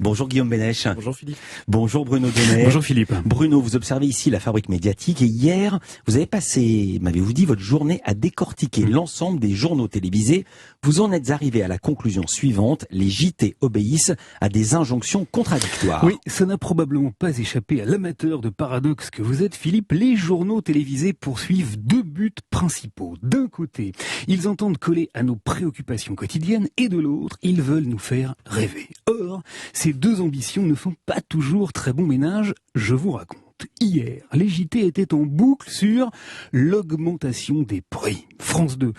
Bonjour Guillaume Bénèche. Bonjour Philippe. Bonjour Bruno Donnet. Bonjour Philippe. Bruno, vous observez ici la Fabrique médiatique et hier, vous avez passé, m'avez-vous dit, votre journée à décortiquer l'ensemble des journaux télévisés. Vous en êtes arrivé à la conclusion suivante, les JT obéissent à des injonctions contradictoires. Oui, ça n'a probablement pas échappé à l'amateur de paradoxe que vous êtes Philippe. Les journaux télévisés poursuivent deux buts principaux. D'un côté, ils entendent coller à nos préoccupations quotidiennes et de l'autre, ils veulent nous faire rêver. Or, ces deux ambitions ne font pas toujours très bon ménage, je vous raconte. Hier, les JT étaient en boucle sur l'augmentation des prix. France 2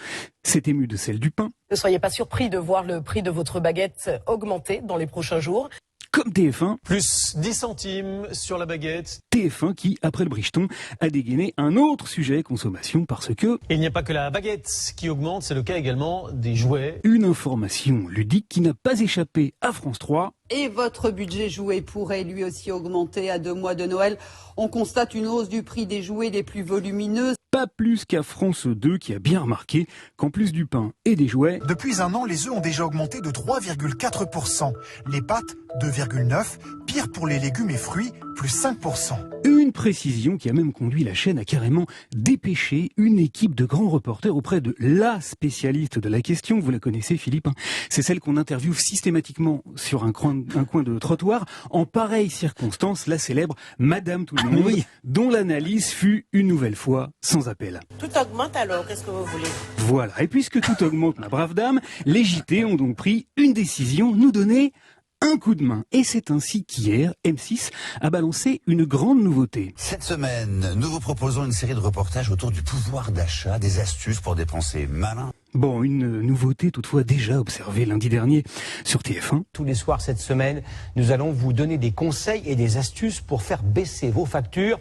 s'est ému de celle du pain. Ne soyez pas surpris de voir le prix de votre baguette augmenter dans les prochains jours. Comme TF1, Plus 10 centimes sur la baguette. TF1 qui, après le bricheton, a dégainé un autre sujet consommation parce que Et il n'y a pas que la baguette qui augmente, c'est le cas également des jouets. une information ludique qui n'a pas échappé à France 3. Et votre budget jouet pourrait lui aussi augmenter à 2 mois de Noël. On constate une hausse du prix des jouets les plus volumineuses. Pas plus qu'à France 2 qui a bien remarqué qu'en plus du pain et des jouets, Depuis un an, les œufs ont déjà augmenté de 3,4%. Les pâtes, 2,9%. Pire pour les légumes et fruits, plus 5%. une précision qui a même conduit la chaîne à carrément dépêcher une équipe de grands reporters auprès de la spécialiste de la question. Vous la connaissez Philippe, hein. C'est celle qu'on interviewe systématiquement sur un coin de trottoir. En pareille circonstance, la célèbre Madame Tout le Monde, oui. dont l'analyse fut une nouvelle fois sans appel. Tout augmente alors, qu'est-ce que vous voulez? Voilà, et puisque tout augmente, ma brave dame, les JT ont donc pris une décision, nous donner un coup de main. Et c'est ainsi qu'hier, M6 a balancé une grande nouveauté. Cette semaine, nous vous proposons une série de reportages autour du pouvoir d'achat, des astuces pour dépenser malin. Bon, une nouveauté toutefois déjà observée lundi dernier sur TF1. Tous les soirs cette semaine, nous allons vous donner des conseils et des astuces pour faire baisser vos factures.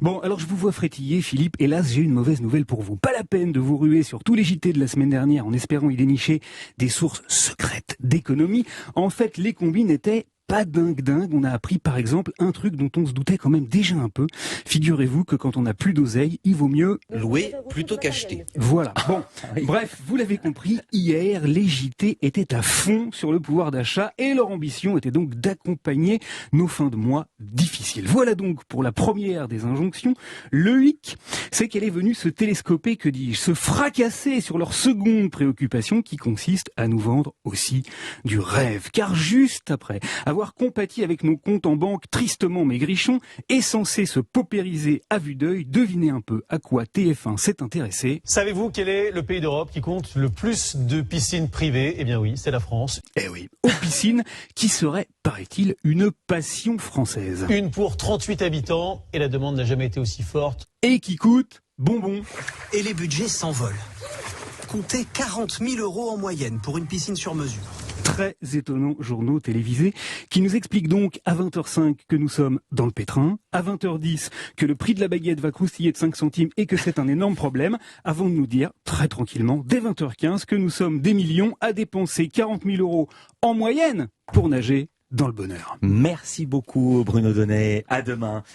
Bon, alors je vous vois frétiller, Philippe. Hélas, j'ai une mauvaise nouvelle pour vous. Pas la peine de vous ruer sur tous les JT de la semaine dernière en espérant y dénicher des sources secrètes d'économie. En fait, les combis n'étaient pas dingue. On a appris par exemple un truc dont on se doutait quand même déjà un peu. Figurez-vous que quand on n'a plus d'oseille, il vaut mieux Louer plutôt qu'acheter. Voilà. Bon, bref, vous l'avez compris, hier, les JT étaient à fond sur le pouvoir d'achat et leur ambition était donc d'accompagner nos fins de mois difficiles. Voilà donc pour la première des injonctions. Le hic, c'est qu'elle est venue se télescoper, que dis-je, se fracasser sur leur seconde préoccupation qui consiste à nous vendre aussi du rêve. Car juste après avoir compati avec nos comptes en banque tristement maigrichons et censé se paupériser à vue d'œil, devinez un peu à quoi TF1 s'est intéressé. Savez-vous quel est le pays d'Europe qui compte le plus de piscines privées? Eh bien oui, c'est la France. Eh oui, aux piscines, qui serait, paraît-il, une passion française. Une pour 38 habitants et la demande n'a jamais été aussi forte. Et qui coûte bonbon. Et les budgets s'envolent. Comptez 40 000 € en moyenne pour une piscine sur mesure. Très étonnants journaux télévisés qui nous expliquent donc à 20h05 que nous sommes dans le pétrin, à 20h10 que le prix de la baguette va croustiller de 5 centimes et que c'est un énorme problème, avant de nous dire très tranquillement dès 20h15 que nous sommes des millions à dépenser 40 000 € en moyenne pour nager dans le bonheur. Merci beaucoup Bruno Donnet. À demain.